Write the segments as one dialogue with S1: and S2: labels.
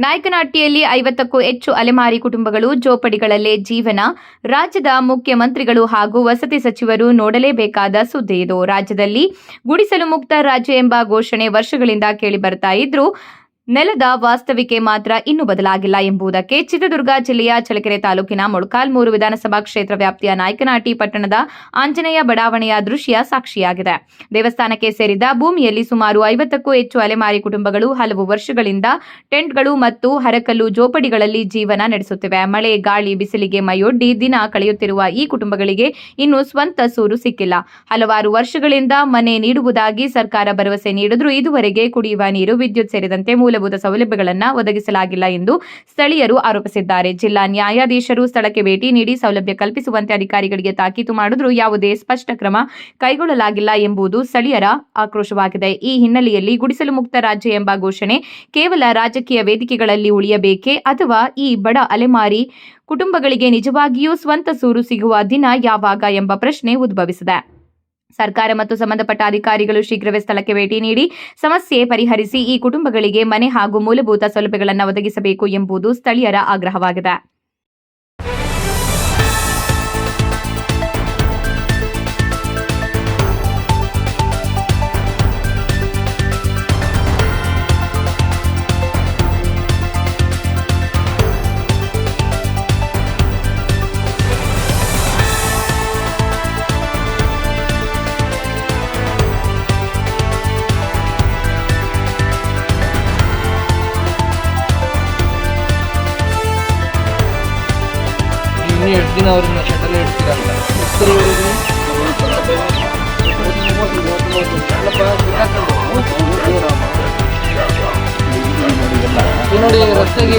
S1: ನಾಯಕನಹಟ್ಟಿಯಲ್ಲಿ 50ಕ್ಕೂ ಹೆಚ್ಚು ಅಲೆಮಾರಿ ಕುಟುಂಬಗಳು ಜೋಪಡಿಗಳಲ್ಲೇ ಜೀವನ. ರಾಜ್ಯದ ಮುಖ್ಯಮಂತ್ರಿಗಳು ಹಾಗೂ ವಸತಿ ಸಚಿವರು ನೋಡಲೇಬೇಕಾದ ಸುದ್ದಿ ಇದು. ರಾಜ್ಯದಲ್ಲಿ ಗುಡಿಸಲು ಮುಕ್ತ ರಾಜ್ಯ ಎಂಬ ಘೋಷಣೆ ವರ್ಷಗಳಿಂದ ಕೇಳಿಬರ್ತಾ ಇದ್ರೂ ನೆಲದ ವಾಸ್ತವಿಕೆ ಮಾತ್ರ ಇನ್ನೂ ಬದಲಾಗಿಲ್ಲ ಎಂಬುದಕ್ಕೆ ಚಿತ್ರದುರ್ಗ ಜಿಲ್ಲೆಯ ಚಳ್ಳಕೆರೆ ತಾಲೂಕಿನ ಮೊಳಕಾಲ್ಮೂರು ವಿಧಾನಸಭಾ ಕ್ಷೇತ್ರ ವ್ಯಾಪ್ತಿಯ ನಾಯಕನಹಟ್ಟಿ ಪಟ್ಟಣದ ಆಂಜನೇಯ ಬಡಾವಣೆಯ ದೃಶ್ಯ ಸಾಕ್ಷಿಯಾಗಿದೆ. ದೇವಸ್ಥಾನಕ್ಕೆ ಸೇರಿದ ಭೂಮಿಯಲ್ಲಿ ಸುಮಾರು 50ಕ್ಕೂ ಹೆಚ್ಚು ಅಲೆಮಾರಿ ಕುಟುಂಬಗಳು ಹಲವು ವರ್ಷಗಳಿಂದ ಟೆಂಟ್ಗಳು ಮತ್ತು ಹರಕಲ್ಲು ಜೋಪಡಿಗಳಲ್ಲಿ ಜೀವನ ನಡೆಸುತ್ತಿವೆ. ಮಳೆ, ಗಾಳಿ, ಬಿಸಿಲಿಗೆ ಮೈಯೊಡ್ಡಿ ದಿನ ಕಳೆಯುತ್ತಿರುವ ಈ ಕುಟುಂಬಗಳಿಗೆ ಇನ್ನೂ ಸ್ವಂತ ಸೂರು ಸಿಕ್ಕಿಲ್ಲ. ಹಲವಾರು ವರ್ಷಗಳಿಂದ ಮನೆ ನೀಡುವುದಾಗಿ ಸರ್ಕಾರ ಭರವಸೆ ನೀಡಿದ್ರೂ ಇದುವರೆಗೆ ಕುಡಿಯುವ ನೀರು, ವಿದ್ಯುತ್ ಸೇರಿದಂತೆ ಮೂಲಭೂತ ಸೌಲಭ್ಯಗಳನ್ನು ಒದಗಿಸಲಾಗಿಲ್ಲ ಎಂದು ಸ್ಥಳೀಯರು ಆರೋಪಿಸಿದ್ದಾರೆ. ಜಿಲ್ಲಾ ನ್ಯಾಯಾಧೀಶರು ಸ್ಥಳಕ್ಕೆ ಭೇಟಿ ನೀಡಿ ಸೌಲಭ್ಯ ಕಲ್ಪಿಸುವಂತೆ ಅಧಿಕಾರಿಗಳಿಗೆ ತಾಕೀತು ಮಾಡಿದ್ರೂ ಯಾವುದೇ ಸ್ಪಷ್ಟ ಕ್ರಮ ಕೈಗೊಳ್ಳಲಾಗಿಲ್ಲ ಎಂಬುದು ಸ್ಥಳೀಯರ ಆಕ್ರೋಶವಾಗಿದೆ. ಈ ಹಿನ್ನೆಲೆಯಲ್ಲಿ ಗುಡಿಸಲು ಮುಕ್ತ ರಾಜ್ಯ ಎಂಬ ಘೋಷಣೆ ಕೇವಲ ರಾಜಕೀಯ ವೇದಿಕೆಗಳಲ್ಲಿ ಉಳಿಯಬೇಕೇ ಅಥವಾ ಈ ಬಡ ಅಲೆಮಾರಿ ಕುಟುಂಬಗಳಿಗೆ ನಿಜವಾಗಿಯೂ ಸ್ವಂತ ಸೂರು ಸಿಗುವ ದಿನ ಯಾವಾಗ ಎಂಬ ಪ್ರಶ್ನೆ ಉದ್ಭವಿಸಿದೆ. ಸರ್ಕಾರ ಮತ್ತು ಸಂಬಂಧಪಟ್ಟ ಅಧಿಕಾರಿಗಳು ಶೀಘ್ರವೇ ಸ್ಥಳಕ್ಕೆ ಭೇಟಿ ನೀಡಿ ಸಮಸ್ಯೆ ಪರಿಹರಿಸಿ ಈ ಕುಟುಂಬಗಳಿಗೆ ಮನೆ ಹಾಗೂ ಮೂಲಭೂತ ಸೌಲಭ್ಯಗಳನ್ನು ಒದಗಿಸಬೇಕು ಎಂಬುದು ಸ್ಥಳೀಯರ ಆಗ್ರಹವಾಗಿದೆ.
S2: ಇನ್ನು ಎಷ್ಟು ದಿನ ಅವ್ರನ್ನ ಶಟಲ್ ಇಡ್ತೀರಲ್ಲ ನೋಡಿ ರಸ್ತೆಗೆ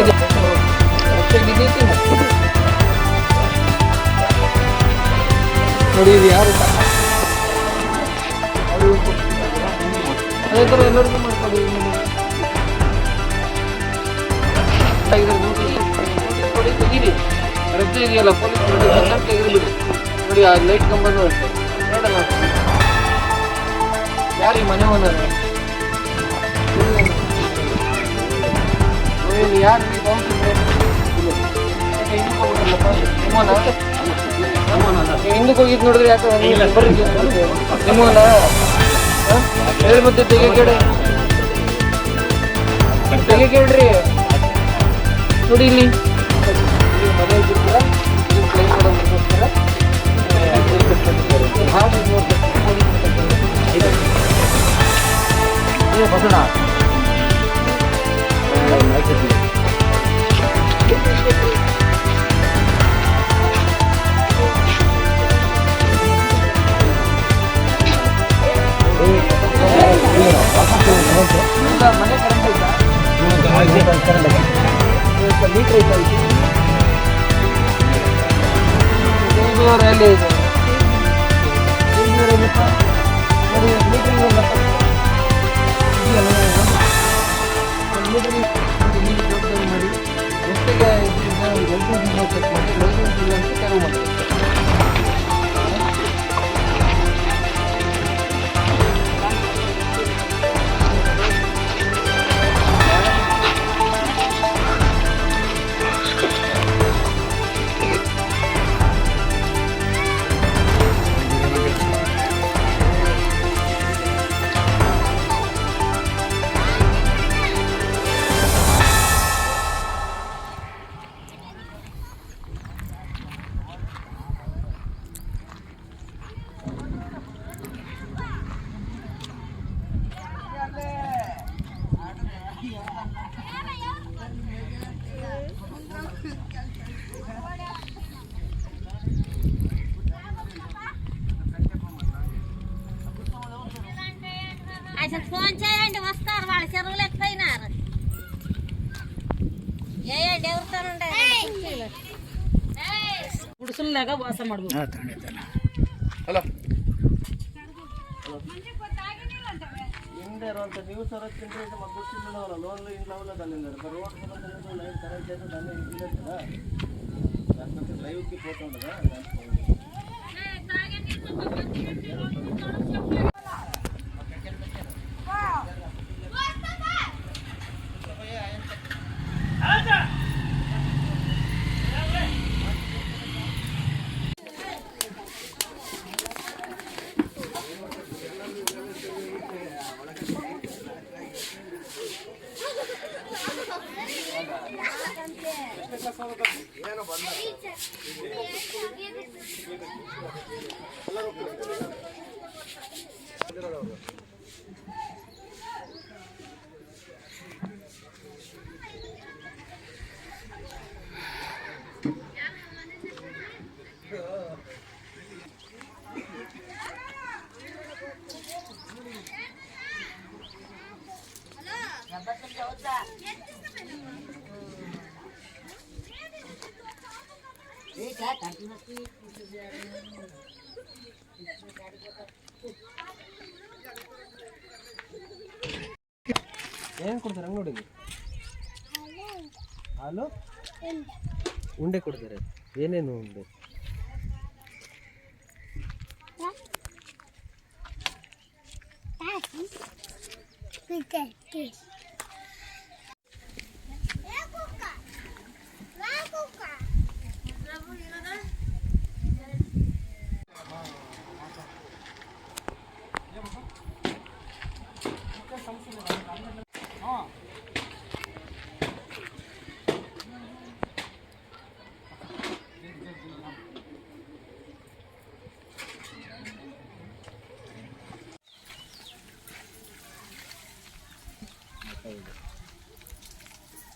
S2: ನೋಡಿ ಇದು ಯಾರು ಅದೇ ಥರ ಎಲ್ಲರಿಗೂ ಮಾಡ್ಕೊಳ್ಳಿ. ತೆಗೀರಿ ರಸ್ತೆ ಇದೆಯಲ್ಲ ಪೊಲೀಸ್ ತೆಗೆದುಬಿಡಿ. ನೋಡಿ ಆ ಲೈಟ್ ಕಂಬನೂ ಅಷ್ಟೇ ನೋಡಲ್ಲ. ಯಾರು ಈ ಮನೆ ಓನರ್? ಯಾರು ಹಿಂದಕ್ಕೆ ಹೋಗಿದ್ದು ನೋಡಿದ್ರೆ ಯಾಕೆ ಬರ್ರಿ ನಿಮ್ಮನ ಹೇಳಿ ಮತ್ತೆ ತೆಗೆ ಕೇಳ್ರಿ. ನೋಡಿ ಇಲ್ಲಿ ಮನೆ ಇದ್ದಿರ್ತೀರ ಕ್ಲೈಮ್ ಮಾಡೋದಕ್ಕೋಸ್ಕರ ಬಸಣ ಮನೆ ಕರೆಂಟ್ ಐತಾ ಮೀಟ್ರ್ ಐತಾ ಎಲ್ಲಿ ಇದೆ ಮಾಡಿ ಜೊತೆಗೆ ಚೆಕ್ ಮಾಡಿ ಕೆಲವು ಮಾಡಿ
S3: అసలు ఫోన్ చేయండి వస్తారు వాళ్ళ చెరువులు ఎక్కైనారు ఏయండి ఎవరితోనుండే గుడిసెల్లాగా వాస ಮಾಡ್ಬೋದು
S2: ಹಲೋ ಹಿಂದೆ ಇರುವಂಥ ನೀವು ಸರಕ್ಕಿಂತ ಇದು ಮಗ್ಗುತ್ತಿಲ್ಲ ಲೋನ್ ಇಲ್ಲ ದಾನಿಂದ ರೋಡ್ ಲೈನ್ ಕರೆಕ್ಟ್ ಆಯ್ತು ದಾನಿ ಇಲ್ಲ ಲೈವ್ಗೆ ಫೋಟೋ ಉಂಟದ ಏನು ಕೊಡ್ತಾರೆ ಅಂಗಡಿಗೆ? ಹಾಲು ಉಂಡೆ ಕೊಡ್ತಾರೆ. ಏನೇನು ಉಂಡೆ?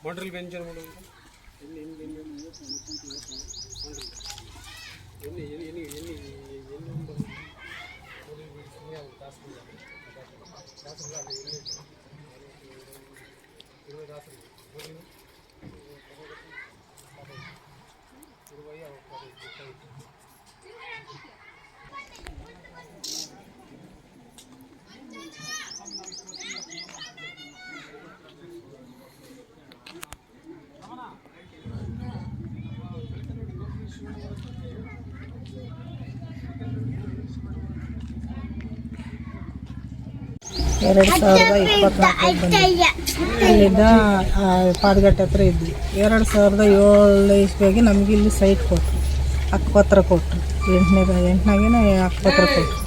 S2: ಮಾಡ್ರಲ್ ಬೆಂಚರ್ ಮಾಡೋದು
S4: ಇಲ್ಲಿದ್ದ ಪಾದಗಟ್ಟೆ ಹತ್ರ ಇದ್ವಿ. 2007 ಇಸ್ವಿಯಾಗಿ ನಮಗೆ ಇಲ್ಲಿ ಸೈಟ್ ಕೊಟ್ಟರು, ಹಕ್ಕುಪತ್ರ ಕೊಟ್ಟರು. 8ನೇಗೇನೆ ಹಕ್ಕುಪತ್ರ ಕೊಟ್ಟರು.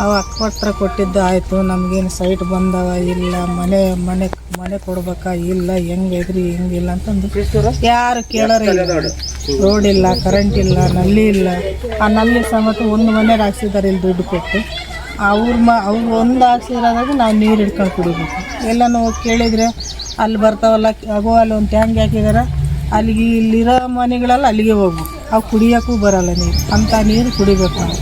S4: ಅವು ಹಕ್ಕುಪತ್ರ ಕೊಟ್ಟಿದ್ದು ಆಯಿತು, ನಮಗೇನು ಸೈಟ್ ಬಂದವ ಇಲ್ಲ, ಮನೆ ಮನೆ ಮನೆ ಕೊಡ್ಬೇಕಾ ಇಲ್ಲ, ಹೆಂಗೈದ್ರಿ ಹೆಂಗಿಲ್ಲ ಅಂತಂದು ಯಾರು ಕೇಳೋರು ಇಲ್ಲ. ರೋಡ್ ಇಲ್ಲ, ಕರೆಂಟ್ ಇಲ್ಲ, ನಲ್ಲಿ ಇಲ್ಲ. ಆ ನಲ್ಲಿ ಸಮೇತ ಒಂದು ಮನೆಗೆ ಹಾಕ್ಸಿದ್ದಾರೆ ಇಲ್ಲಿ ದುಡ್ಡು ಕೊಟ್ಟು. ಅವ್ರು ಒಂದು ಹಾಕ್ಸಿರೋದಾಗ ನಾವು ನೀರು ಹಿಡ್ಕೊಂಡು ಕುಡಿಬೇಕು. ಎಲ್ಲನೂ ಕೇಳಿದರೆ ಅಲ್ಲಿ ಬರ್ತಾವಲ್ಲ, ಆಗೋ ಅಲ್ಲಿ ಒಂದು ಟ್ಯಾಂಕ್ ಹಾಕಿದಾರೆ, ಅಲ್ಲಿಗೆ ಇಲ್ಲಿರೋ ಮನೆಗಳೆಲ್ಲ ಅಲ್ಲಿಗೆ ಹೋಗ್ಬೇಕು. ಅವು ಕುಡಿಯೋಕ್ಕೂ ಬರೋಲ್ಲ ನೀರು, ಅಂಥ ನೀರು ಕುಡಿಬೇಕು ನಾವು.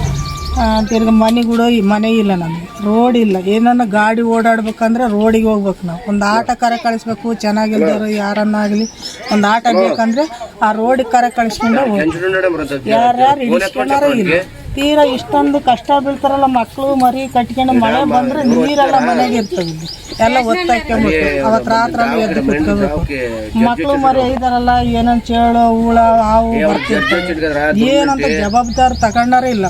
S4: ತಿರ್ಗಿ ಮನೆಗಳು ಮನೆ ಇಲ್ಲ, ನಮಗೆ ರೋಡ್ ಇಲ್ಲ. ಏನನ್ನ ಗಾಡಿ ಓಡಾಡ್ಬೇಕಂದ್ರೆ ರೋಡಿಗೆ ಹೋಗ್ಬೇಕು. ನಾವು ಒಂದು ಆಟ ಕರೆ ಕಳಿಸ್ಬೇಕು, ಚೆನ್ನಾಗಿಲ್ದವರು ಯಾರನ್ನಾಗಲಿ ಒಂದು ಆಟ ಬೇಕಂದ್ರೆ ಆ ರೋಡಿಗೆ ಕರೆ ಕಳಿಸ್ಕೊಂಡು ಹೋಗ್ಬೇಕು. ಯಾರ್ಯಾರು ಇಡಿಸ್ಕೊಂಡಾರ ಇಲ್ಲ. ತೀರಾ ಇಷ್ಟೊಂದು ಕಷ್ಟ ಬೀಳ್ತಾರಲ್ಲ ಮಕ್ಕಳು ಮರಿ ಕಟ್ಕೊಂಡು, ಮಳೆ ಬಂದ್ರೆ ನೀರೆಲ್ಲ ಮನೆಗೆ ಇರ್ತವೆ. ಎಲ್ಲ ಒತ್ತಾಕೊಂಡ್ಬಿಟ್ಟು ಅವತ್ತು ರಾತ್ರಿ ಎದ್ದು ಕುತ್ಕೋಬೇಕು. ಮಕ್ಕಳು ಮರಿ ಐದಾರಲ್ಲ, ಏನಂತ ಚೇಳು ಹುಳ ಹಾವು ಬರ್ತಿರ್ತಾರೆ. ಏನಂತ ಜವಾಬ್ದಾರಿ ತಗೊಂಡಾರೇ ಇಲ್ಲ.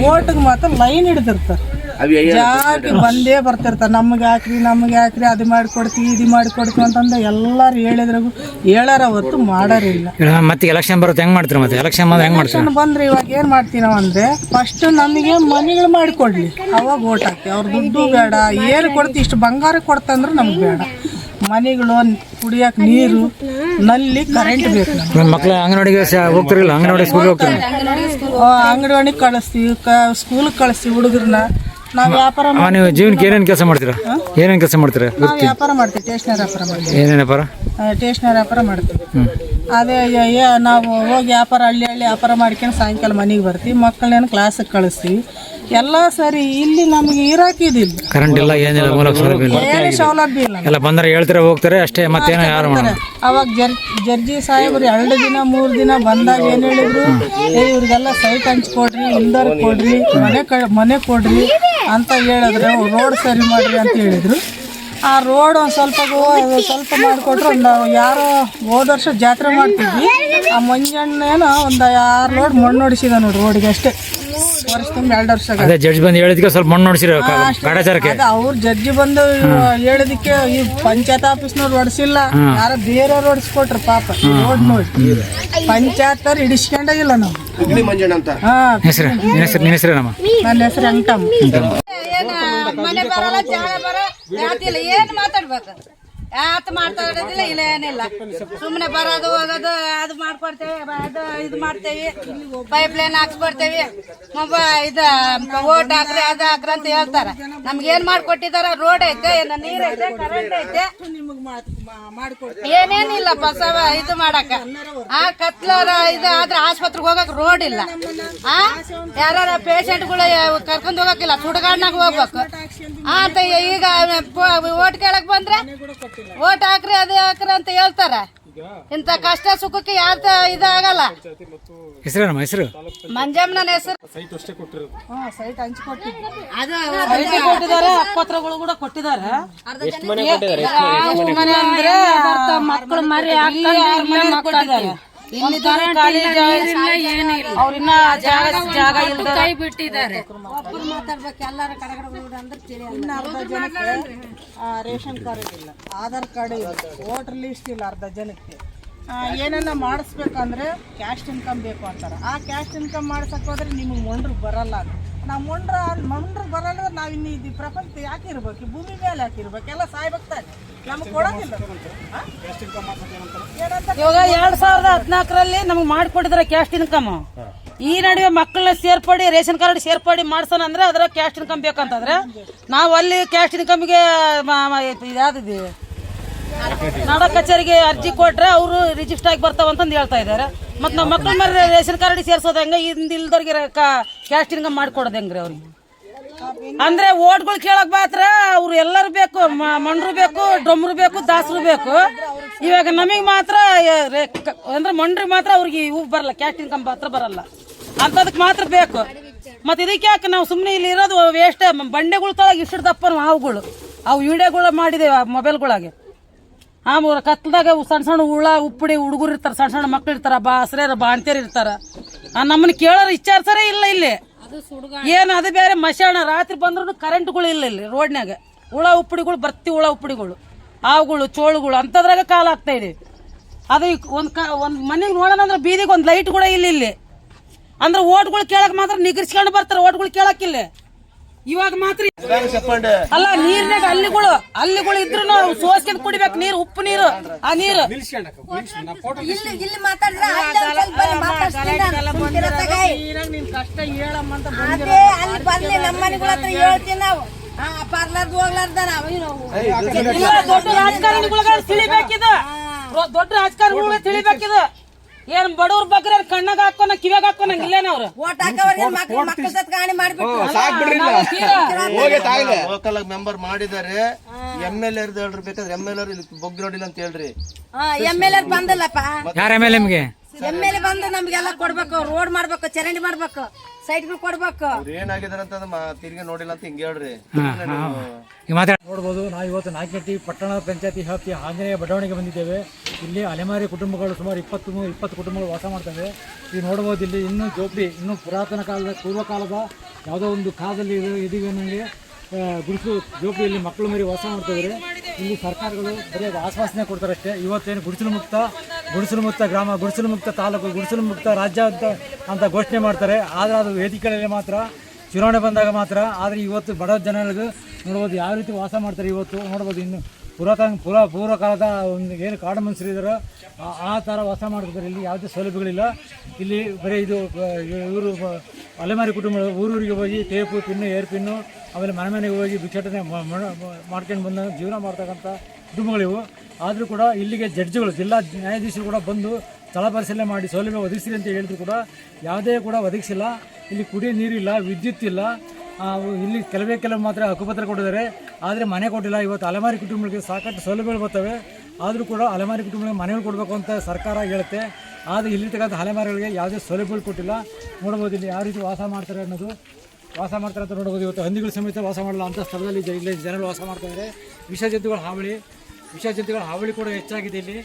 S4: ಓಟಿಗೆ ಮಾತ್ರ ಲೈನ್ ಹಿಡಿದಿರ್ತಾರೆ, ಜಾತಿ ಬಂದೇ ಬರ್ತಿರ್ತಾರೆ. ನಮ್ಗೆ ಹಾಕ್ರಿ ಅದು ಮಾಡಿಕೊಡ್ತೀವಿ ಇದು ಮಾಡಿಕೊಡ್ತೀವಿ ಅಂತಂದು ಎಲ್ಲರೂ ಹೇಳಿದ್ರಾಗು ಹೇಳಾರ ಹೊತ್ತು ಮಾಡೋರಿಲ್ಲ.
S5: ಮತ್ತೆ ಎಲೆಕ್ಷನ್ ಬರುತ್ತೆ, ಹೆಂಗ್ ಮಾಡ್ತೀರಾ? ಮತ್ತೆ ಎಲೆಕ್ಷನ್
S4: ಬಂದ್ರೆ ಇವಾಗ ಏನ್ ಮಾಡ್ತೀವಿ ನಾವು ಅಂದ್ರೆ, ಫಸ್ಟ್ ನಮಗೆ ಮನೆಗಳು ಮಾಡಿಕೊಡ್ಲಿ, ಅವಾಗ ಓಟ್ ಹಾಕ್ತಿವಿ. ಅವ್ರ ದುಡ್ಡು ಬೇಡ, ಏನು ಕೊಡ್ತೀವಿ, ಇಷ್ಟು ಬಂಗಾರ ಕೊಡ್ತಂದ್ರೆ ನಮ್ಗೆ ಬೇಡ. ಮನೆಗಳು, ಕುಡಿಯಕ್ಕೆ ನೀರು, ನಲ್ಲಿ, ಕರೆಂಟ್ ಬೇಕು.
S5: ಮಕ್ಳು ಅಂಗನವಾಡಿಗೆ ಹೋಗ್ತಿರಲಿಲ್ಲ? ಅಂಗನವಾಡಿ ಸ್ಕೂಲ್ ಹೋಗ್ತಾರೆ,
S4: ಅಂಗನವಾಡಿಗೆ ಕಳಿಸ್ತೀವಿ, ಸ್ಕೂಲ್ಗೆ ಕಳಿಸ್ತೀವಿ ಹುಡುಗರನ್ನ. ನಾವು ವ್ಯಾಪಾರ
S5: ನೀವು ಜೀವನಕ್ಕೆ ಏನೇನು ಕೆಲಸ ಮಾಡ್ತೀರಾ? ಏನೇನು ಕೆಲಸ ಮಾಡ್ತೀರಾ?
S4: ನಾವು ವ್ಯಾಪಾರ ಮಾಡ್ತೀವಿ, ಸ್ಟೇಷನರಿ ವ್ಯಾಪಾರ ಮಾಡ್ತೀವಿ.
S5: ಏನೇನು ವ್ಯಾಪಾರ?
S4: ಸ್ಟೇಷನರಿ ವ್ಯಾಪಾರ ಮಾಡ್ತೀವಿ. ಅದೇ ನಾವು ಹೋಗಿ ವ್ಯಾಪಾರ ಹಳ್ಳಿ ವ್ಯಾಪಾರ ಮಾಡ್ಕೊಂಡು ಸಾಯಂಕಾಲ ಮನೆಗೆ ಬರ್ತೀವಿ. ಮಕ್ಕಳನ್ನೇನು ಕ್ಲಾಸಿಗೆ ಕಳಿಸ್ತೀವಿ. ಎಲ್ಲ ಸರಿ. ಇಲ್ಲಿ ನಮಗೆ ಇರಾಕಿದಿಲ್ಲ,
S5: ಕರೆಂಟ್ ಇಲ್ಲ, ಏನಿಲ್ಲ, ಮೂಲಕ ಸೌಲಭ್ಯ ಇಲ್ಲ,
S4: ಏನು ಸೌಲಭ್ಯ ಇಲ್ಲ.
S5: ಎಲ್ಲ ಬಂದರೆ ಹೇಳ್ತಾರೆ ಹೋಗ್ತಾರೆ ಅಷ್ಟೇ, ಮತ್ತೇನೋ ಯಾರು ಮಾಡೋದು.
S4: ಅವಾಗ ಜರ್ಜಿ ಸಾಹೇಬ್ರು 2 ದಿನ 3 ದಿನ ಬಂದಾಗ ಏನು ಹೇಳಿದ್ರು, ಇವ್ರಿಗೆಲ್ಲ ಸೈಟ್ ಹಂಚ್ಕೊಡ್ರಿ, ಇಲ್ದರ್ ಕೊಡ್ರಿ, ಮನೆ ಕೊಡ್ರಿ ಅಂತ ಹೇಳಿದ್ರೆ, ರೋಡ್ ಸರಿ ಮಾಡ್ರಿ ಅಂತ ಹೇಳಿದ್ರು. ಆ ರೋಡ್ ಒಂದು ಸ್ವಲ್ಪ ಮಾಡಿಕೊಟ್ರು. ಒಂದು ಯಾರೋ ಹೋದ ವರ್ಷ ಜಾತ್ರೆ ಮಾಡ್ತಿದ್ವಿ, ಆ ಮಂಜಣ್ಣೇನೋ ಒಂದು 6 ಲೋಡ್ ಮಣ್ಣು ಹೊಡಿಸಿದ ನೋಡಿ ರೋಡಿಗೆ ಅಷ್ಟೇ. ವರ್ಷ ತುಂಬ 2 ವರ್ಷ
S5: ಅದೇ ಜಡ್ಜ್ ಬಂದು ಹೇಳಿದಕ್ಕೆ ಸ್ವಲ್ಪ ಮಣ್ಣು ಹೊಡಿಸಿರೋ ಕಾಟಾಚಾರಕ್ಕೆ.
S4: ಅವ್ರು ಜಡ್ಜಿ ಬಂದು ಹೇಳಿದಕ್ಕೆ ಈ ಪಂಚಾಯತ್ ಆಫೀಸ್ನವ್ರು ಹೊಡಿಸಿಲ್ಲ, ಯಾರೋ ಬೇರೆಯವ್ರು ಹೊಡಿಸ್ಕೊಟ್ರು ಪಾಪ. ರೋಡ್ ನೋಡಿ ಪಂಚಾಯತ್ ಅವ್ರು ಹಿಡಿಸ್ಕೊಂಡಾಗಿಲ್ಲ ನಾವು.
S5: ಹೆಸರು ನಿನ್ನ ಹೆಸರೇನಮ್ಮ?
S4: ನನ್ನ ಹೆಸರು ಅಂಕಮ್ಮ.
S6: ಮನೆ ಬರಲ್ಲ, ಜಾಗ ಬರ, ಜಾತಿ ಇಲ್ಲ, ಏನು ಮಾತಾಡ್ಬೇಕು? ಯಾತ್ ಮಾಡ್ತಾ ಇರೋದಿಲ್ಲ, ಇಲ್ಲ ಏನಿಲ್ಲ. ಸುಮ್ಮನೆ ಬರೋದು ಹೋಗೋದು, ಅದು ಮಾಡ್ಕೊಡ್ತೇವೆ, ಅದು ಇದು ಮಾಡ್ತೇವಿ, ಪೈಪ್ ಲೈನ್ ಹಾಕ್ಸ್ಕೊಡ್ತೇವಿ, ಇದು ಓಟ್ ಹಾಕ್ರಿ ಅದು ಹಾಕ್ರಿ ಅಂತ ಹೇಳ್ತಾರ. ನಮ್ಗೆ ಏನ್ ಮಾಡ್ಕೊಟ್ಟಿದಾರ? ರೋಡ್ ಐತೆ, ನೀರ್ ಐತೆ, ಕರೆಂಟ್ ಐತೆ, ಏನೇನಿಲ್ಲ ಬಸವ ಇದು ಮಾಡಕ. ಕತ್ಲರ ಇದು ಆದ್ರೆ ಆಸ್ಪತ್ರೆಗೆ ಹೋಗಕ್ ರೋಡ್ ಇಲ್ಲ. ಯಾರ ಪೇಷಂಟ್ಗಳು ಕರ್ಕೊಂಡ್ ಹೋಗಕ್ಕಿಲ್ಲ, ಸುಡಗಾಡ್ನಾಗ ಹೋಗ್ಬೇಕು ಅಂತ. ಈಗ ಓಟ್ ಕೇಳಕ್ ಬಂದ್ರೆ ಓಟ್ ಹಾಕ್ರಿ ಅದು ಹಾಕ್ರಿ ಅಂತ ಹೇಳ್ತಾರ. ಇಂತ ಕಷ್ಟ ಸುಖಕ್ಕೆ ಯಾರ್ದ ಇದಾಗಲ್ಲ.
S5: ಹೆಸರೇನಮ್ಮ ಹೆಸರು?
S6: ಮಂಜಮ್ಮನ ಹೆಸರು.
S4: ಸೈಟ್ ಹಂಚಿಕೊಟ್ಟಿದ್ವಿ.
S6: ಅದು
S4: ಕೊಟ್ಟಿದ್ದಾರೆ, ಆಸ್ಪತ್ರೆಗಳು ಕೂಡ ಕೊಟ್ಟಿದ್ದಾರೆ.
S6: ಮಕ್ಕಳು ಮರಿ ಕೊಟ್ಟಿದ್ದಾರೆ.
S4: ಅವ್ರಿನ್ನ ಜಾಗ
S6: ಕೈ ಬಿಟ್ಟಿದ್ದಾರೆ.
S4: ಮಾತಾಡ್ಬೇಕು ಎಲ್ಲಾರ ಇನ್ನು ಅರ್ಧ ಜನಕ್ಕೆ ರೇಷನ್ ಕಾರ್ಡ್ ಇಲ್ಲ, ಆಧಾರ್ ಕಾರ್ಡ್ ಇಲ್ಲ, ವೋಟರ್ ಲಿಸ್ಟ್ ಇಲ್ಲ. ಅರ್ಧ ಜನಕ್ಕೆ ಏನನ್ನ ಮಾಡಿಸ್ಬೇಕಂದ್ರೆ ಕ್ಯಾಸ್ಟ್ ಇನ್ಕಮ್ ಬೇಕು ಅಂತಾರೆ. ಆ ಕ್ಯಾಸ್ಟ್ ಇನ್ಕಮ್ ಮಾಡ್ಸಕ್ ಹೋದ್ರೆ ನಿಮಗೆ ಮೊಂಡ್ರು ಬರಲ್ಲ. ನಾವು ಮೊಂಡ್ರು ಬರಲ್ಲ. ನಾವು ಇನ್ನು ಇದು ಪ್ರಪಂಚ ಯಾಕೆ ಇರ್ಬೇಕು? ಭೂಮಿ ಮೇಲೆ ಯಾಕೆ ಇರ್ಬೇಕು? ಎಲ್ಲ ಸಾಯ್ಬೇಕಾನೆ, ನಮಗೆ ಕೊಡೋದಿಲ್ಲ.
S6: ಇವಾಗ 2014 ನಮ್ಗೆ ಮಾಡಿಕೊಟ್ಟಿದ್ರೆ ಕ್ಯಾಸ್ಟ್ ಇನ್ಕಮ್. ಈ ನಡುವೆ ಮಕ್ಕಳನ್ನ ಸೇರ್ಪಡಿ ರೇಷನ್ ಕಾರ್ಡ್ ಸೇರ್ಪಡಿ ಮಾಡ್ಸೋಣ ಅಂದ್ರೆ ಅದರ ಕ್ಯಾಸ್ಟ್ ಇನ್ಕಮ್ ಬೇಕಂತಂದ್ರೆ ನಾವು ಅಲ್ಲಿ ಕ್ಯಾಸ್ಟ್ ಇನ್ಕಮ್ಗೆ ಯಾವ್ದಿದೆ ನಾಡ ಕಚೇರಿಗೆ ಅರ್ಜಿ ಕೊಟ್ರೆ ಅವರು ರಿಜಿಸ್ಟರ್ ಆಗಿ ಬರ್ತಾವಂತಂದು ಹೇಳ್ತಾ ಇದಾರೆ. ಮತ್ ನಾವ್ ಮಕ್ಳ ಮೇಲೆ ರೇಷನ್ ಕಾರ್ಡ್ ಸೇರ್ಸೋದ್ ಹೆಂಗ? ಇಲ್ದವ್ರಿಗೆ ಕ್ಯಾಸ್ಟ್ ಇನ್ಕಮ್ ಮಾಡ್ಕೊಡೋದ್ ಹೆಂಗ್ರಿ ಅವ್ರಿಗೆ? ಅಂದ್ರೆ ಓಟ್ಗಳು ಕೇಳಕ್ ಮಾತ್ರ ಅವ್ರು ಎಲ್ಲರೂ ಬೇಕು, ಮಂಡ್ರು ಬೇಕು, ಡೊಮ್ರು ಬೇಕು, ದಾಸರು ಬೇಕು. ಇವಾಗ ನಮಗ್ ಮಾತ್ರ ಅಂದ್ರೆ ಮಂಡ್ರಿಗೆ ಮಾತ್ರ ಅವ್ರಿಗೆ ಇವು ಬರಲ್ಲ, ಕ್ಯಾಸ್ಟ್ ಇನ್ಕಮ್ ಮಾತ್ರ ಬರಲ್ಲ. ಅಂತದಕ್ ಮಾತ್ರ ಬೇಕು. ಮತ್ ಇದಕ್ಕೆ ಯಾಕೆ ನಾವು ಸುಮ್ನೆ ಇಲ್ಲಿ ಇರೋದು ವೇಸ್ಟ್? ಬಂಡೆಗಳ ತೊಳಗೆ ಇಷ್ಟು ದಪ್ಪ ಹಾವುಗಳು, ಅವು ವಿಡಿಯೋಗಳು ಮಾಡಿದೇವೆ ಮೊಬೈಲ್ಗಳಾಗೆ. ಕತ್ಲದಾಗ ಸಣ್ಣ ಸಣ್ಣ ಹುಳ ಉಪ್ಪುಡಿ ಹುಡುಗರು ಇರ್ತಾರ, ಸಣ್ಣ ಸಣ್ಣ ಮಕ್ಳು ಇರ್ತಾರ, ಹಸ್ರೇರ ಬಾಣ್ತೇರ್ ಇರ್ತಾರ. ನಮ್ಮನ್ನ ಕೇಳೋರು ವಿಚಾರಿಸರೇ ಇಲ್ಲ. ಇಲ್ಲಿ ಏನು ಅದು ಬೇರೆ ಮಶಾಣ. ರಾತ್ರಿ ಬಂದ್ರು ಕರೆಂಟ್ಗಳು ಇಲ್ಲ ಇಲ್ಲಿ ರೋಡ್ನಾಗ. ಹುಳ ಉಪ್ಪುಡಿಗಳು ಬರ್ತಿ, ಹುಳ ಉಪ್ಪುಡಿಗಳು, ಹಾವುಗಳು, ಚೋಳುಗಳು ಅಂತದ್ರಾಗ ಕಾಲ ಆಗ್ತಾ ಇದೆ. ಅದು ಒಂದ್ ಮನೆಗೆ ನೋಡೋಣ ಅಂದ್ರೆ ಬೀದಿಗೆ ಒಂದ್ ಲೈಟ್ ಕೂಡ ಇಲ್ಲ ಇಲ್ಲಿ. ಅಂದ್ರೆ ಓಟ್ಗಳು ಕೇಳಕ್ ಮಾತ್ರ ನಿಗರ್ಸ್ಕೊಂಡು ಬರ್ತಾರೆ, ಓಟ್ಗಳು ಕೇಳಕ್ಕಿಲ್ಲ. ಇವಾಗ ಮಾತ್ರ ಅಲ್ಲ, ನೀರ್ನಾಗ ಅಲ್ಲಿಗಳು ಇದ್ರು ಸೋಸ್ಕೊಂಡ್ ಕುಡಿಬೇಕು ನೀರು, ಉಪ್ಪು ನೀರು. ಆ ನೀರು ಕಷ್ಟ ಹೇಳಮ್ಮ ಅಂತ ಪಾರ್ಲರ್ ದೊಡ್ಡ ರಾಜಕಾರಣಿಗಳ ತಿಳಿಬೇಕಿದ, ದೊಡ್ಡ ರಾಜಕಾರಣಿಗಳ ತಿಳಿಬೇಕಿದ. ಏನ್ ಬಡವ್ರ ಬಗ್ಗೆ ಕಣ್ಣಾಗ ಹಾಕೋನ ಕಿವ್ಯಾಗ ಹಾಕೋನ ಇಲ್ಲೇನವ್ರು
S2: ಲೋಕಲ್ ಮೆಂಬರ್ ಮಾಡಿದಾರೆ. MLA ಹೇಳ್ರಿ, ಬೇಕಾದ್ರೆ MLA ಬೊಗ್ಗಿ ನೋಡಿಲ್ಲ ಅಂತ ಹೇಳ್ರಿ.
S6: MLA ಬಂದಲ್ಲಪ್ಪ,
S5: ಯಾರ MLA
S6: MLA ಬಂದು ನಮ್ಗೆಲ್ಲ ಕೊಡ್ಬೇಕು, ರೋಡ್ ಮಾಡ್ಬೇಕು, ಚರಂಡಿ ಮಾಡ್ಬೇಕು, ಸೈಟ್ಗಳು ಕೊಡ್ಬೇಕು.
S2: ಏನಾಗಿದಾರೆ ಅಂತ ತಿರ್ಗಿ ನೋಡಿಲ್ಲ ಅಂತ ಹಿಂಗ ಹೇಳ್ರಿ.
S5: ನೋಡಬಹುದು. ನಾವು ಇವತ್ತು ನಾಯಕನಹಟ್ಟಿ ಪಟ್ಟಣ ಪಂಚಾಯತಿ ವ್ಯಾಪ್ತಿಯ ಆಂಜನೇಯ ಬಡಾವಣೆಗೆ ಬಂದಿದ್ದೇವೆ. ಇಲ್ಲಿ ಅಲೆಮಾರಿ ಕುಟುಂಬಗಳು ಸುಮಾರು 20 ಕುಟುಂಬಗಳು ವಾಸ ಮಾಡ್ತವೆ. ಈಗ ನೋಡಬಹುದು, ಇಲ್ಲಿ ಇನ್ನೂ ಜೋಪಡಿ, ಇನ್ನೂ ಪುರಾತನ ಕಾಲದ ಪೂರ್ವಕಾಲದ ಯಾವುದೋ ಒಂದು ಕಾಲದಲ್ಲಿ ಇದೀವಿ ನನಗೆ ಗುಡಿಸು ಜೋಪಡಿಯಲ್ಲಿ ಮಕ್ಕಳು ಮರಿ ವಾಸ ಮಾಡ್ತಿದ್ದಾರೆ. ಇಲ್ಲಿ ಸರ್ಕಾರಗಳು ಬರೀ ಆಶ್ವಾಸನೆ ಕೊಡ್ತಾರೆ ಅಷ್ಟೇ. ಇವತ್ತೇನು ಗುಡಿಸಲು ಮುಕ್ತ ಗ್ರಾಮ, ಗುಡಿಸಲು ಮುಕ್ತ ತಾಲೂಕು, ಗುಡಿಸಲು ಮುಕ್ತ ರಾಜ್ಯ ಅಂತ ಘೋಷಣೆ ಮಾಡ್ತಾರೆ. ಆದರೆ ಅದು ವೇದಿಕೆಗಳಲ್ಲಿ ಮಾತ್ರ, ಚುನಾವಣೆ ಬಂದಾಗ ಮಾತ್ರ. ಆದರೆ ಇವತ್ತು ಬಡ ಜನರಿಗೂ ನೋಡ್ಬೋದು ಯಾವ ರೀತಿ ವಾಸ ಮಾಡ್ತಾರೆ. ಇವತ್ತು ನೋಡ್ಬೋದು, ಇನ್ನು ಪೂರ್ವ ಕಾಲದ ಒಂದು ಏನು ಕಾಡು ಮನುಷ್ಯರಿದ್ದಾರೋ ಆ ಥರ ವಾಸ ಮಾಡ್ತಿದ್ದಾರೆ. ಇಲ್ಲಿ ಯಾವುದೇ ಸೌಲಭ್ಯಗಳಿಲ್ಲ. ಇಲ್ಲಿ ಬರೀ ಇದು ಇವರು ಅಲೆಮಾರಿ ಕುಟುಂಬಗಳು ಊರೂರಿಗೆ ಹೋಗಿ ಟೇಪು ಪಿನ್ನು, ಏರ್ ಪಿನ್ನು, ಆಮೇಲೆ ಮನೆಗೆ ಹೋಗಿ ಭಿಕ್ಷಾಟನೆ ಮಾಡ್ಕೊಂಡು ಬಂದ ಜೀವನ ಮಾಡ್ತಕ್ಕಂಥ ಕುಟುಂಬಗಳಿವು. ಆದರೂ ಕೂಡ ಇಲ್ಲಿಗೆ ಜಡ್ಜ್ಗಳು, ಜಿಲ್ಲಾ ನ್ಯಾಯಾಧೀಶರು ಕೂಡ ಬಂದು ಸ್ಥಳ ಪರಿಶೀಲನೆ ಮಾಡಿ ಸೌಲಭ್ಯ ಒದಗಿಸಿರಿ ಅಂತ ಹೇಳಿದ್ರು ಕೂಡ ಯಾವುದೇ ಕೂಡ ಒದಗಿಸಿಲ್ಲ. ಇಲ್ಲಿ ಕುಡಿಯೋ ನೀರಿಲ್ಲ, ವಿದ್ಯುತ್ ಇಲ್ಲ. ಇಲ್ಲಿ ಕೆಲವು ಮಾತ್ರ ಹಕ್ಕುಪತ್ರ ಕೊಟ್ಟಿದ್ದಾರೆ, ಆದರೆ ಮನೆ ಕೊಟ್ಟಿಲ್ಲ. ಇವತ್ತು ಅಲೆಮಾರಿ ಕುಟುಂಬಗಳಿಗೆ ಸಾಕಷ್ಟು ಸೌಲಭ್ಯಗಳು ಬರ್ತವೆ. ಆದರೂ ಕೂಡ ಅಲೆಮಾರಿ ಕುಟುಂಬಗಳಿಗೆ ಮನೆಗಳು ಕೊಡಬೇಕು ಅಂತ ಸರ್ಕಾರ ಹೇಳುತ್ತೆ. ಆದರೆ ಇಲ್ಲಿರ್ತಕ್ಕಂಥ ಅಲೆಮಾರಿಗಳಿಗೆ ಯಾವುದೇ ಸೌಲಭ್ಯಗಳು ಕೊಟ್ಟಿಲ್ಲ. ನೋಡ್ಬೋದು ಇಲ್ಲಿ ಯಾವ ರೀತಿ ವಾಸ ಮಾಡ್ತಾರೆ ಅಂತ ನೋಡ್ಬೋದು. ಇವತ್ತು ಹಂದಿಗಳು ಸಮೇತ ವಾಸ ಮಾಡಲ್ಲ ಅಂಥ ಸ್ಥಳದಲ್ಲಿ ಇಲ್ಲಿ ಜನರು ವಾಸ ಮಾಡ್ತಾಯಿದ್ದಾರೆ. ವಿಷ ಜಂತುಗಳ ಹಾವಳಿ ಕೂಡ ಹೆಚ್ಚಾಗಿದೆ. ಇಲ್ಲಿ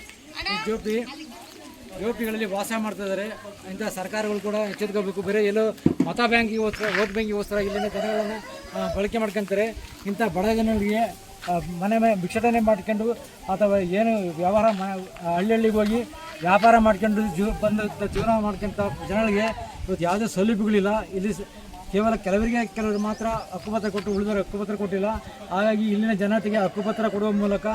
S5: ಜೋಪಿಗಳಲ್ಲಿ ವಾಸ ಮಾಡ್ತಾಯಿದ್ದಾರೆ. ಇಂಥ ಸರ್ಕಾರಗಳು ಕೂಡ ಎಚ್ಚೆತ್ಕೋಬೇಕು. ಬೇರೆ ಎಲ್ಲೋ ಮತ ಬ್ಯಾಂಕಿಗೋಸ್ಕರ, ವೋಟ್ ಬ್ಯಾಂಕಿಗೋಸ್ಕರ ಇಲ್ಲಿನ ಜನಗಳನ್ನು ಬಳಕೆ ಮಾಡ್ಕೊತಾರೆ. ಇಂಥ ಬಡ ಜನರಿಗೆ ಮನೆ ಭಿಕ್ಷಾಟನೆ ಮಾಡ್ಕೊಂಡು ಅಥವಾ ಏನು ವ್ಯವಹಾರ ಹಳ್ಳಿಗೆ ಹೋಗಿ ವ್ಯಾಪಾರ ಮಾಡ್ಕೊಂಡು ಜೀವನ ಮಾಡ್ಕೊಂತ ಜನಗಳಿಗೆ ಇವತ್ತು ಯಾವುದೇ ಸೌಲಭ್ಯಗಳಿಲ್ಲ. ಇಲ್ಲಿ ಕೇವಲ ಕೆಲವರು ಮಾತ್ರ ಹಕ್ಕುಪತ್ರ ಕೊಟ್ಟು ಉಳಿದವರು ಹಕ್ಕುಪತ್ರ ಕೊಟ್ಟಿಲ್ಲ. ಹಾಗಾಗಿ ಇಲ್ಲಿನ ಜನತೆಗೆ ಹಕ್ಕುಪತ್ರ ಕೊಡುವ ಮೂಲಕ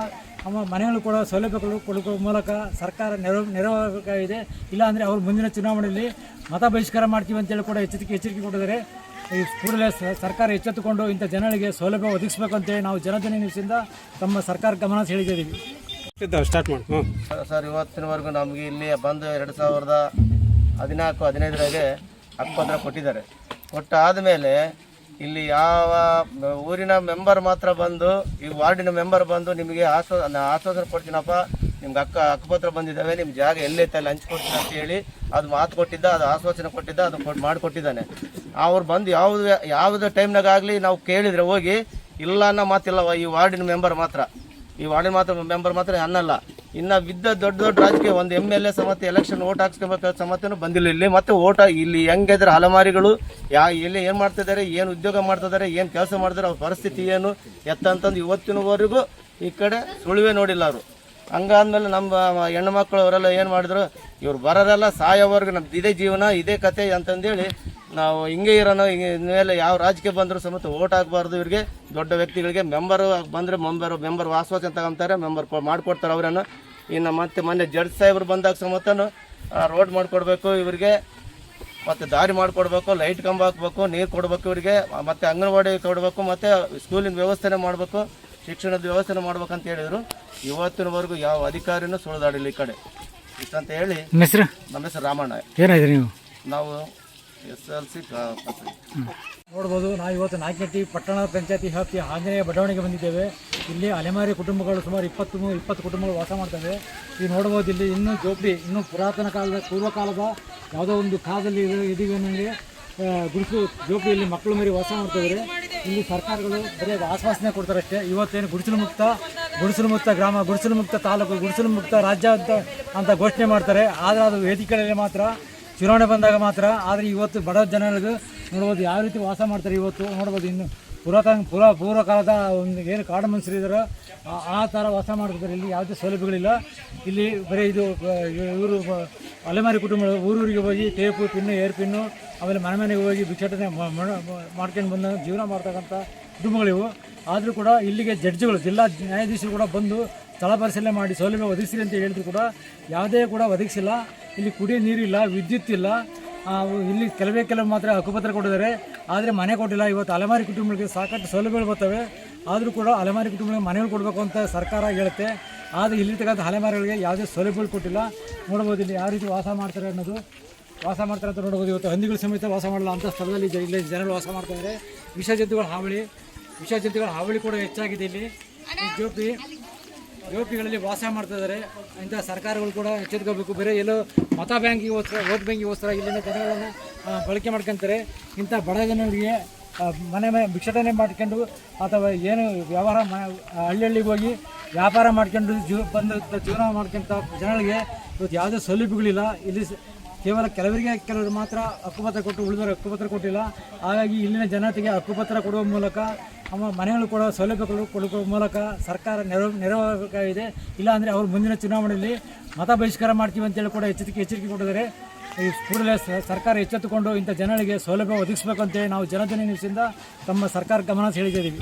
S5: ಮನೆಗಳು ಕೂಡ ಸೌಲಭ್ಯಗಳು ಕೊಡುವ ಮೂಲಕ ಸರ್ಕಾರ ನೆರವಾಗಬೇಕಾಗಿದೆ. ಇಲ್ಲಾಂದರೆ ಅವರು ಮುಂದಿನ ಚುನಾವಣೆಯಲ್ಲಿ ಮತ ಬಹಿಷ್ಕಾರ ಮಾಡ್ತೀವಿ ಅಂತೇಳಿ ಕೂಡ ಎಚ್ಚರಿಕೆ ಕೊಟ್ಟಿದ್ದಾರೆ. ಈ ಕೂಡಲೇ ಸರ್ಕಾರ ಎಚ್ಚೆತ್ತುಕೊಂಡು ಇಂಥ ಜನಗಳಿಗೆ ಸೌಲಭ್ಯ ಒದಗಿಸಬೇಕು ಅಂತೇಳಿ ನಾವು ಜನಧನಿ ನ್ಯೂಸಿಂದ ತಮ್ಮ ಸರ್ಕಾರ ಗಮನ ಸೆಳೆದಿದ್ದೀವಿ.
S7: ಸ್ಟಾರ್ಟ್ ಮಾಡಿ.
S2: ಸರ್, ಇವತ್ತಿನವರೆಗೂ ನಮಗೆ ಇಲ್ಲಿ ಬಂದು 2014-15ರಾಗೆ ಹಕ್ಕುಪತ್ರ ಕೊಟ್ಟಿದ್ದಾರೆ. ಕೊಟ್ಟಾದ ಮೇಲೆ ಇಲ್ಲಿ ಯಾವ ಊರಿನ ಮೆಂಬರ್ ಮಾತ್ರ ಬಂದು, ಈ ವಾರ್ಡಿನ ಮೆಂಬರ್ ಬಂದು ನಿಮಗೆ ಆಶ್ವಾಸನೆ ಕೊಡ್ತೀನಪ್ಪ, ನಿಮ್ಗೆ ಹಕ್ಕುಪತ್ರ ಬಂದಿದ್ದಾವೆ, ನಿಮ್ಮ ಜಾಗ ಎಲ್ಲೈತೆ ಅಲ್ಲಿ ಹಂಚ್ಕೊಡ್ತೀನಿ ಅಂತ ಹೇಳಿ ಅದು ಮಾತು ಕೊಟ್ಟಿದ್ದ, ಅದು ಆಶ್ವಾಸನೆ ಕೊಟ್ಟಿದ್ದ, ಅದು ಮಾಡಿಕೊಟ್ಟಿದ್ದಾನೆ. ಅವ್ರು ಬಂದು ಯಾವುದೇ ಟೈಮ್ನಾಗಾಗಲಿ ನಾವು ಕೇಳಿದರೆ ಹೋಗಿ ಇಲ್ಲ ಅನ್ನೋ ಮಾತಿಲ್ಲವ. ಈ ವಾರ್ಡಿನ ಮೆಂಬರ್ ಮಾತ್ರ ಅನ್ನಲ್ಲ. ಇನ್ನು ದೊಡ್ಡ ರಾಜಕೀಯ ಒಂದು MLA ಸಮೇತ ಎಲೆಕ್ಷನ್ ಓಟ್ ಹಾಕ್ಸ್ಕೊಬೇಕಾದ ಸಮೇತನೂ ಬಂದಿಲ್ಲ ಇಲ್ಲಿ. ಮತ್ತು ಇಲ್ಲಿ ಹೆಂಗಿದ್ರೆ ಅಲಮಾರಿಗಳು ಎಲ್ಲಿ ಏನು ಮಾಡ್ತಿದ್ದಾರೆ, ಏನು ಉದ್ಯೋಗ ಮಾಡ್ತಿದ್ದಾರೆ, ಏನು ಕೆಲಸ ಮಾಡ್ತಾರೆ, ಅವ್ರ ಪರಿಸ್ಥಿತಿ ಏನು ಎತ್ತಂತಂದು ಇವತ್ತಿನವರೆಗೂ ಈ ಕಡೆ ಸುಳಿವೇ ನೋಡಿಲ್ಲ ಅವರು. ಹಂಗಾದ್ಮೇಲೆ ನಮ್ಮ ಹೆಣ್ಣು ಮಕ್ಕಳು ಅವರೆಲ್ಲ ಏನು ಮಾಡಿದ್ರು, ಇವ್ರು ಬರೋರೆಲ್ಲ ಸಾಯೋವರೆಗೂ ನಮ್ದು ಇದೇ ಜೀವನ, ಇದೇ ಕತೆ ಅಂತಂದೇಳಿ ನಾವು ಹಿಂಗೆ ಇರೋಣ. ಮೇಲೆ ಯಾವ ರಾಜಕೀಯ ಬಂದರೂ ಸಮೇತ ಓಟ್ ಹಾಕಬಾರ್ದು ಇವ್ರಿಗೆ. ದೊಡ್ಡ ವ್ಯಕ್ತಿಗಳಿಗೆ ಮೆಂಬರು ಬಂದರೆ ಮೆಂಬರ್ ಆಶ್ವಾಸನೆ ತಗೊಂತಾರೆ, ಮೆಂಬರ್ ಮಾಡಿಕೊಡ್ತಾರೆ ಅವರನ್ನು. ಇನ್ನು ಮತ್ತೆ ಮೊನ್ನೆ ಜಡ್ಜ್ ಸಾಹೇಬ್ರು ಬಂದಾಗ ಸಮೇತನು ರೋಡ್ ಮಾಡಿಕೊಡ್ಬೇಕು ಇವರಿಗೆ, ಮತ್ತು ದಾರಿ ಮಾಡಿಕೊಡ್ಬೇಕು, ಲೈಟ್ ಕಂಬ ಹಾಕ್ಬೇಕು, ನೀರು ಕೊಡಬೇಕು ಇವರಿಗೆ, ಮತ್ತು ಅಂಗನವಾಡಿ ಕೊಡಬೇಕು, ಮತ್ತು ಸ್ಕೂಲಿನ ವ್ಯವಸ್ಥೆನೇ ಮಾಡಬೇಕು, ಶಿಕ್ಷಣದ ವ್ಯವಸ್ಥೆನೇ ಮಾಡ್ಬೇಕಂತ ಹೇಳಿದರು. ಇವತ್ತಿನವರೆಗೂ ಯಾವ ಅಧಿಕಾರಿನೂ ಸುಳಿದಾಡಿಲ್ಲ ಈ ಕಡೆ. ಇಷ್ಟಂತ ಹೇಳಿ
S5: ನಿಮ್ಮ ಹೆಸರು?
S2: ನಮ್ಮ ಹೆಸರು ರಾಮಣ್ಣ.
S5: ಏನಾಯ್ತು ನೀವು?
S2: ನಾವು SLC
S5: ನೋಡ್ಬೋದು. ನಾವು ಇವತ್ತು ನಾಯಕನಹಟ್ಟಿ ಪಟ್ಟಣ ಪಂಚಾಯತಿ ವ್ಯಾಪ್ತಿಯ ಆಂಜನೇಯ ಬಡಾವಣೆಗೆ ಬಂದಿದ್ದೇವೆ. ಇಲ್ಲಿ ಅಲೆಮಾರಿ ಕುಟುಂಬಗಳು ಸುಮಾರು 20 ಕುಟುಂಬಗಳು ವಾಸ ಮಾಡ್ತವೆ. ಈಗ ನೋಡ್ಬೋದು ಇಲ್ಲಿ ಇನ್ನೂ ಜೋಪಡಿ, ಇನ್ನೂ ಪುರಾತನ ಕಾಲದ ಪೂರ್ವಕಾಲದ ಯಾವುದೋ ಒಂದು ಕಾಲದಲ್ಲಿ ಇದೀವಿ ನನಗೆ ಗುಡಿಸಲು ಜೋಪಡಿಯಲ್ಲಿ ಮಕ್ಕಳು ಮರಿ ವಾಸ ಮಾಡ್ತಿದ್ದಾರೆ. ಇಲ್ಲಿ ಸರ್ಕಾರಗಳು ಬರೀ ಆಶ್ವಾಸನೆ ಕೊಡ್ತಾರೆ ಅಷ್ಟೇ. ಇವತ್ತೇನು ಗುಡಿಸಲು ಮುಕ್ತ ಗ್ರಾಮ, ಗುಡಿಸಲು ಮುಕ್ತ ತಾಲೂಕು, ಗುಡಿಸಲು ಮುಕ್ತ ರಾಜ್ಯ ಅಂತ ಘೋಷಣೆ ಮಾಡ್ತಾರೆ. ಆದರೆ ಅದು ವೇದಿಕೆಗಳಲ್ಲಿ ಮಾತ್ರ, ಚುನಾವಣೆ ಬಂದಾಗ ಮಾತ್ರ. ಆದರೆ ಇವತ್ತು ಬಡ ಜನರಿಗೆ ನೋಡ್ಬೋದು ಯಾವ ರೀತಿ ವಾಸ ಮಾಡ್ತಾರೆ. ಇವತ್ತು ನೋಡ್ಬೋದು ಇನ್ನು ಪೂರ್ವ ಕಾಲದ ಒಂದು ಏನು ಕಾಡು ಮನುಷ್ಯರಿದ್ದಾರೋ ಆ ಥರ ವಾಸ ಮಾಡ್ತಿದ್ದಾರೆ. ಇಲ್ಲಿ ಯಾವುದೇ ಸೌಲಭ್ಯಗಳಿಲ್ಲ. ಇಲ್ಲಿ ಬರೀ ಇವರು ಅಲೆಮಾರಿ ಕುಟುಂಬಗಳು ಊರೂರಿಗೆ ಹೋಗಿ ಟೇಪು ಪಿನ್ನು, ಏರ್ ಪಿನ್ನು, ಆಮೇಲೆ ಮನೆಗೆ ಹೋಗಿ ಭಿಕ್ಷಾಟನೆ ಮಾಡ್ಕೊಂಡು ಬಂದು ಜೀವನ ಮಾಡ್ತಕ್ಕಂಥ ಕುಟುಂಬಗಳಿವು. ಆದರೂ ಕೂಡ ಇಲ್ಲಿಗೆ ಜಡ್ಜ್ಗಳು, ಜಿಲ್ಲಾ ನ್ಯಾಯಾಧೀಶರು ಕೂಡ ಬಂದು ಸ್ಥಳ ಪರಿಶೀಲನೆ ಮಾಡಿ ಸೌಲಭ್ಯ ಒದಗಿಸಿರಿ ಅಂತ ಹೇಳಿದ್ರು ಕೂಡ ಯಾವುದೇ ಕೂಡ ಒದಗಿಸಿಲ್ಲ. ಇಲ್ಲಿ ಕುಡಿಯೋ ನೀರಿಲ್ಲ, ವಿದ್ಯುತ್ ಇಲ್ಲ. ಇಲ್ಲಿ ಕೆಲವು ಮಾತ್ರ ಹಕ್ಕುಪತ್ರ ಕೊಟ್ಟಿದ್ದಾರೆ, ಆದರೆ ಮನೆ ಕೊಟ್ಟಿಲ್ಲ. ಇವತ್ತು ಅಲೆಮಾರಿ ಕುಟುಂಬಗಳಿಗೆ ಸಾಕಷ್ಟು ಸೌಲಭ್ಯಗಳು ಬರ್ತವೆ, ಆದರೂ ಕೂಡ ಅಲೆಮಾರಿ ಕುಟುಂಬಗಳಿಗೆ ಮನೆಗಳು ಕೊಡಬೇಕು ಅಂತ ಸರ್ಕಾರ ಹೇಳುತ್ತೆ. ಆದರೆ ಇಲ್ಲಿರ್ತಕ್ಕಂಥ ಅಲೆಮಾರಿಗಳಿಗೆ ಯಾವುದೇ ಸೌಲಭ್ಯಗಳು ಕೊಟ್ಟಿಲ್ಲ. ನೋಡ್ಬೋದು ಇಲ್ಲಿ ಯಾವ ರೀತಿ ವಾಸ ಮಾಡ್ತಾರೆ ಅಂತ ನೋಡ್ಬೋದು. ಇವತ್ತು ಹಂದಿಗಳು ಸಮೇತ ವಾಸ ಮಾಡಲ್ಲ ಅಂಥ ಸ್ಥಳದಲ್ಲಿ ಇಲ್ಲಿ ಜನರು ವಾಸ ಮಾಡ್ತಾಯಿದ್ದಾರೆ. ವಿಷ ಜಂತುಗಳ ಹಾವಳಿ ಕೂಡ ಹೆಚ್ಚಾಗಿದೆ. ಇಲ್ಲಿ ಜೋಪಿಗಳಲ್ಲಿ ವಾಸ ಮಾಡ್ತಿದ್ದಾರೆ. ಇಂಥ ಸರ್ಕಾರಗಳು ಕೂಡ ಎಚ್ಚೆತ್ಕೋಬೇಕು. ಬೇರೆ ಎಲ್ಲೋ ಮತ ವೋಟ್ ಬ್ಯಾಂಕಿಗೋಸ್ಕರ ಇಲ್ಲಿನ ಜನಗಳನ್ನು ಬಳಕೆ ಮಾಡ್ಕೊತಾರೆ. ಇಂಥ ಬಡ ಜನರಿಗೆ ಮನೆ ಭಿಕ್ಷಾಟನೆ ಮಾಡ್ಕೊಂಡು ಅಥವಾ ಏನು ವ್ಯವಹಾರ ಹಳ್ಳಿಗೆ ಹೋಗಿ ವ್ಯಾಪಾರ ಮಾಡ್ಕೊಂಡು ಜೀವನ ಮಾಡ್ಕೊಂತ ಜನಗಳಿಗೆ ಇವತ್ತು ಯಾವುದೇ ಸೌಲಭ್ಯಗಳಿಲ್ಲ. ಇಲ್ಲಿ ಕೇವಲ ಕೆಲವರು ಮಾತ್ರ ಹಕ್ಕುಪತ್ರ ಕೊಟ್ಟು ಉಳಿದವರು ಹಕ್ಕುಪತ್ರ ಕೊಟ್ಟಿಲ್ಲ. ಹಾಗಾಗಿ ಇಲ್ಲಿನ ಜನತೆಗೆ ಹಕ್ಕುಪತ್ರ ಕೊಡುವ ಮೂಲಕ ಮನೆಗಳು ಕೂಡ ಸೌಲಭ್ಯಗಳು ಕೊಡುವ ಮೂಲಕ ಸರ್ಕಾರ ನೆರವಾಗಬೇಕಾಗಿದೆ. ಇಲ್ಲಾಂದರೆ ಅವರು ಮುಂದಿನ ಚುನಾವಣೆಯಲ್ಲಿ ಮತ ಬಹಿಷ್ಕಾರ ಮಾಡ್ತೀವಿ ಅಂತೇಳಿ ಕೂಡ ಎಚ್ಚರಿಕೆ ಕೊಟ್ಟಿದ್ದಾರೆ. ಈ ಕೂಡಲೇ ಸರ್ಕಾರ ಎಚ್ಚೆತ್ತುಕೊಂಡು ಇಂಥ ಜನಗಳಿಗೆ ಸೌಲಭ್ಯ ಒದಗಿಸಬೇಕು ಅಂತೇಳಿ ನಾವು ಜನಧನಿ ನ್ಯೂಸಿಂದ ತಮ್ಮ ಸರ್ಕಾರ ಗಮನ ಸೆಳೆದಿದ್ದೀವಿ.